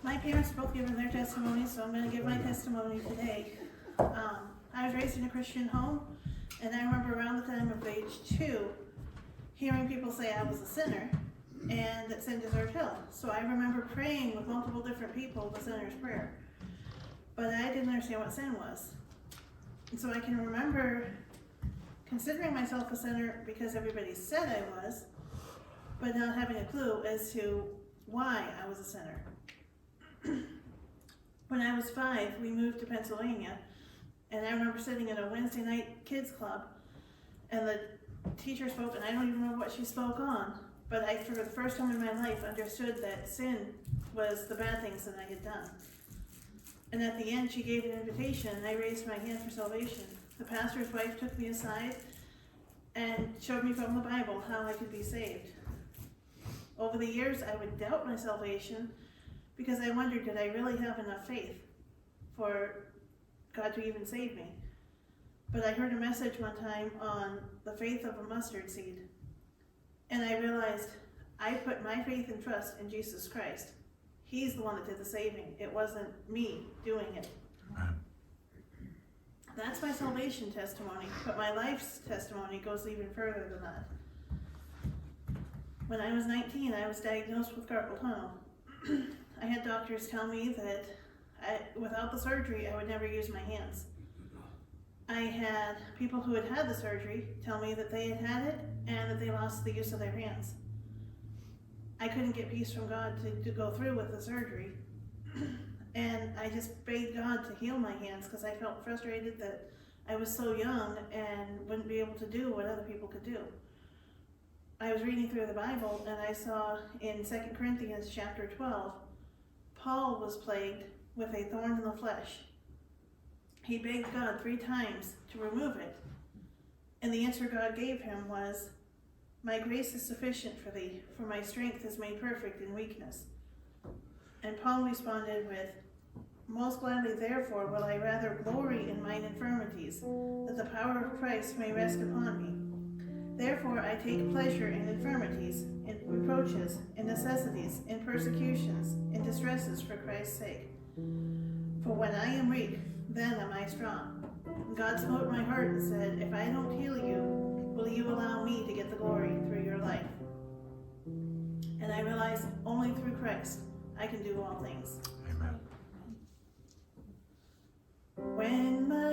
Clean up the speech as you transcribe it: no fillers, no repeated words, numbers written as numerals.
My parents both given their testimony, so I'm going to give my testimony today. I was raised in a Christian home, and I remember around the time of age 2, hearing people say I was a sinner, and that sin deserved hell. So I remember praying with multiple different people the sinner's prayer. But I didn't understand what sin was. And so I can remember considering myself a sinner because everybody said I was, but not having a clue as to why I was a sinner. When I was 5, we moved to Pennsylvania, and I remember sitting in a Wednesday night kids club, and the teacher spoke, and I don't even know what she spoke on, but I, for the first time in my life, understood that sin was the bad things that I had done. And at the end, she gave an invitation, and I raised my hand for salvation. The pastor's wife took me aside and showed me from the Bible how I could be saved. Over the years, I would doubt my salvation because I wondered, did I really have enough faith for God to even save me? But I heard a message one time on the faith of a mustard seed, and I realized I put my faith and trust in Jesus Christ. He's the one that did the saving. It wasn't me doing it. That's my salvation testimony, but my life's testimony goes even further than that. When I was 19, I was diagnosed with carpal tunnel. I had doctors tell me that without the surgery, I would never use my hands. I had people who had had the surgery tell me that they had had it and that they lost the use of their hands. I couldn't get peace from God to go through with the surgery. And I just begged God to heal my hands because I felt frustrated that I was so young and wouldn't be able to do what other people could do. I was reading through the Bible and I saw in 2 Corinthians chapter 12, Paul was plagued with a thorn in the flesh. He begged God 3 times to remove it. And the answer God gave him was, "My grace is sufficient for thee, for my strength is made perfect in weakness." And Paul responded with, "Most gladly therefore will I rather glory in mine infirmities, that the power of Christ may rest upon me. Therefore I take pleasure in infirmities, in reproaches, in necessities, in persecutions, in distresses for Christ's sake. For when I am weak, then am I strong." God smote my heart and said, "If I don't heal you, will you allow me to get the glory through your life?" And I realized only through Christ I can do all things. Amen. When my